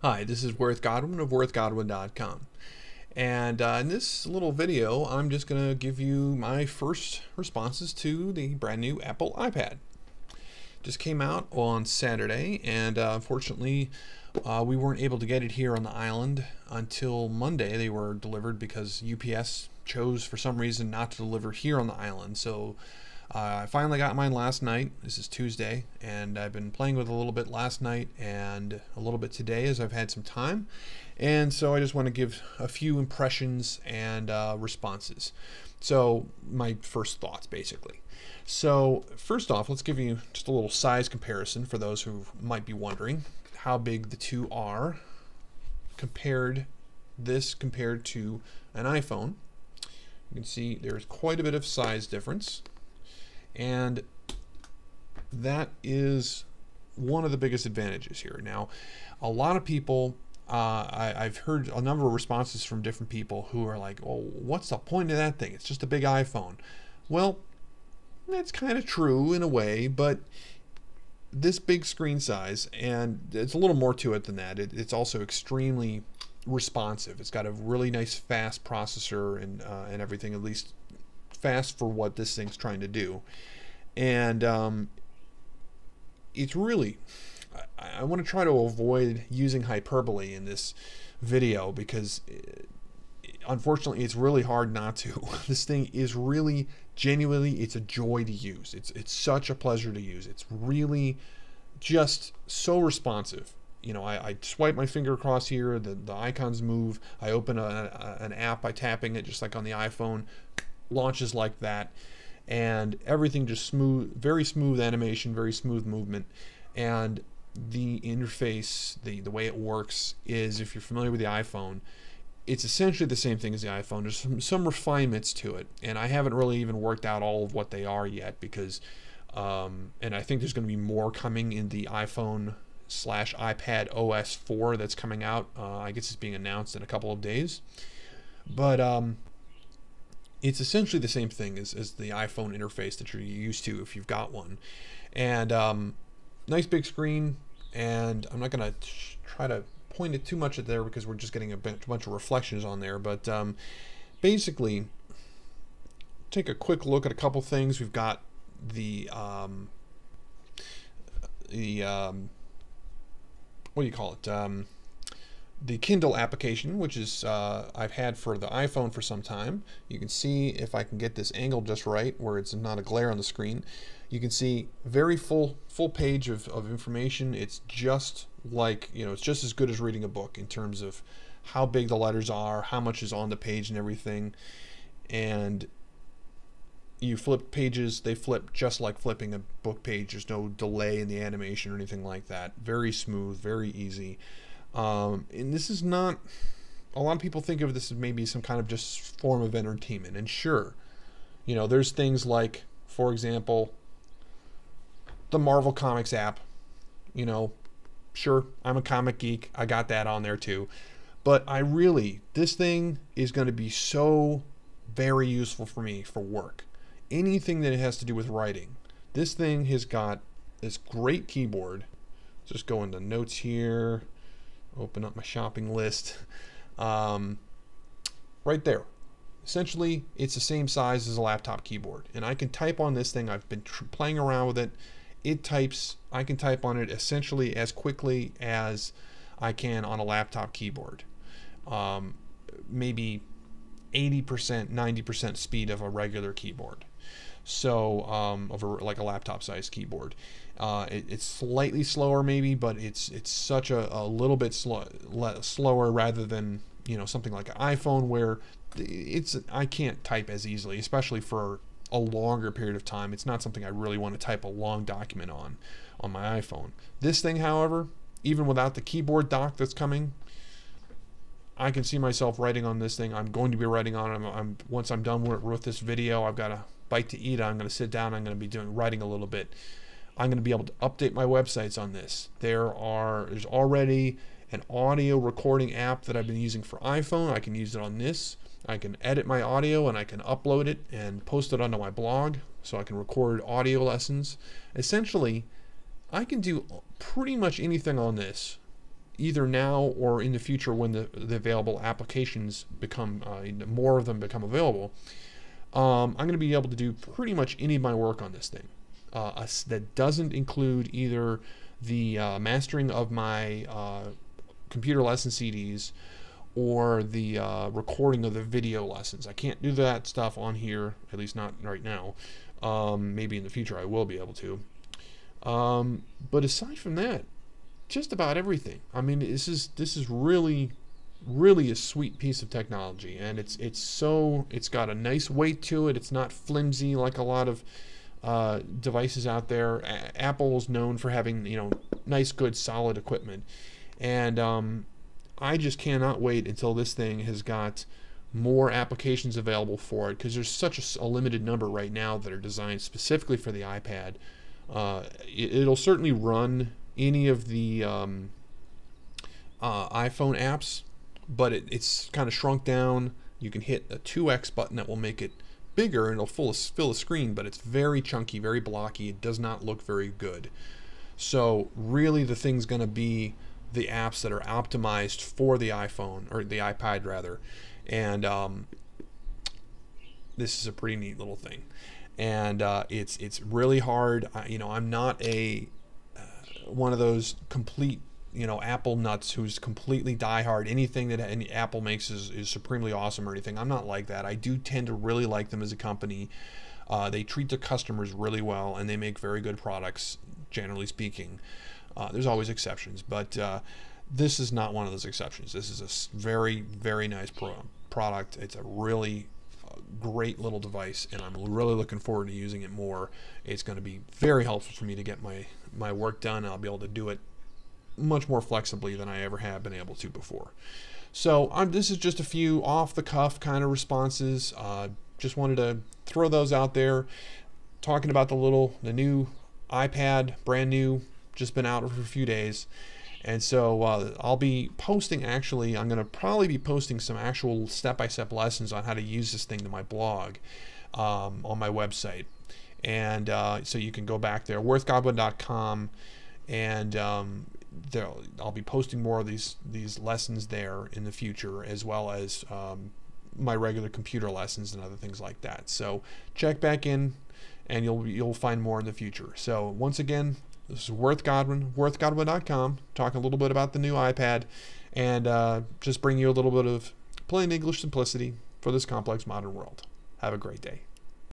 Hi, this is Worth Godwin of worthgodwin.com. And in this little video, I'm just going to give you my first responses to the brand new Apple iPad. Just came out on Saturday, and unfortunately, we weren't able to get it here on the island until Monday. They were delivered because UPS chose for some reason not to deliver here on the island. So I finally got mine last night. This is Tuesday, and I've been playing with it a little bit last night and a little bit today as I've had some time. And so I just want to give a few impressions and responses. So my first thoughts, basically. So first off, let's give you just a little size comparison for those who might be wondering how big the two are compared to an iPhone. You can see there's quite a bit of size difference. And that is one of the biggest advantages here. Now, a lot of people, I've heard a number of responses from different people who are like, oh, what's the point of that thing? It's just a big iPhone. Well, that's kind of true in a way, but this big screen size, and it's a little more to it than that, it's also extremely responsive. It's got a really nice fast processor and everything, at least fast for what this thing's trying to do. And it's really, I want to try to avoid using hyperbole in this video because unfortunately it's really hard not to. This thing is really genuinely, it's a joy to use. It's such a pleasure to use. It's really just so responsive. You know, I swipe my finger across here, the icons move, I open an app by tapping it just like on the iPhone, launches like that, and everything just smooth, very smooth animation, very smooth movement. And the interface, the way it works is, if you're familiar with the iPhone, it's essentially the same thing as the iPhone. There's some refinements to it, and I haven't really even worked out all of what they are yet because and I think there's going to be more coming in the iPhone/iPad OS 4 that's coming out. I guess it's being announced in a couple of days, but it's essentially the same thing as the iPhone interface that you're used to if you've got one. And nice big screen, and I'm not going to try to point it too much at there because we're just getting a bunch of reflections on there. But basically, take a quick look at a couple things. We've got the what do you call it? The Kindle application, which is I've had for the iPhone for some time. You can see, if I can get this angle just right where it's not a glare on the screen, you can see very full page of information. It's just like, you know, it's just as good as reading a book in terms of how big the letters are, how much is on the page and everything. And you flip pages, they flip just like flipping a book page. There's no delay in the animation or anything like that. Very smooth, very easy. And this is not, a lot of people think of this as maybe some kind of just form of entertainment. And sure, you know, there's things like, for example, the Marvel Comics app. You know, sure, I'm a comic geek. I got that on there too. But this thing is going to be so very useful for me for work. Anything that it has to do with writing. This thing has got this great keyboard. Just go into notes here. Open up my shopping list. Right there. Essentially, it's the same size as a laptop keyboard. And I can type on this thing. I've been playing around with it. I can type on it essentially as quickly as I can on a laptop keyboard. Maybe 80%, 90% speed of a regular keyboard. So, like a laptop sized keyboard. It's slightly slower maybe, but it's such a little bit slower rather than, you know, something like an iPhone where I can't type as easily, especially for a longer period of time. It's not something I really want to type a long document on my iPhone. This thing, however, even without the keyboard dock that's coming, I can see myself writing on this thing. I'm going to be writing on it. Once I'm done with this video, I've got a bite to eat. I'm going to sit down. I'm going to be writing a little bit. I'm going to be able to update my websites on this. There's already an audio recording app that I've been using for iPhone. I can use it on this. I can edit my audio and I can upload it and post it onto my blog, so I can record audio lessons. Essentially, I can do pretty much anything on this either now or in the future when the available applications become, more of them become available, I'm going to be able to do pretty much any of my work on this thing. That doesn't include either the mastering of my computer lesson CDs or the recording of the video lessons. I can't do that stuff on here, at least not right now. Maybe in the future I will be able to. But aside from that, just about everything. I mean, this is really a sweet piece of technology, and it's got a nice weight to it. It's not flimsy like a lot of devices out there. Apple's known for having, nice, good, solid equipment, and I just cannot wait until this thing has got more applications available for it, because there's such a limited number right now that are designed specifically for the iPad. It'll certainly run any of the iPhone apps, but it's kind of shrunk down. You can hit a 2x button that will make it bigger, and it'll fill the screen, but it's very chunky, very blocky. It does not look very good. So really the thing's going to be the apps that are optimized for the iPhone, or the iPad rather, and this is a pretty neat little thing, and it's really hard. I'm not a one of those complete Apple nuts who's completely diehard. Anything that any Apple makes is supremely awesome or anything. I'm not like that. I do tend to really like them as a company. They treat their customers really well, and they make very good products, generally speaking. There's always exceptions, but this is not one of those exceptions. This is a very, very nice product. It's a really great little device, and I'm really looking forward to using it more. It's going to be very helpful for me to get my work done. I'll be able to do it much more flexibly than I ever have been able to before. So this is just a few off-the-cuff kind of responses. Just wanted to throw those out there, talking about the new iPad, brand new, just been out for a few days. And so I'll be posting, actually, I'm going to probably be posting some actual step-by-step lessons on how to use this thing to my blog on my website. And so you can go back there, worthgodwin.com, and I'll be posting more of these lessons there in the future, as well as my regular computer lessons and other things like that. So check back in, and you'll find more in the future. So once again, this is Worth Godwin, worthgodwin.com, talking a little bit about the new iPad, and just bring you a little bit of plain English simplicity for this complex modern world. Have a great day.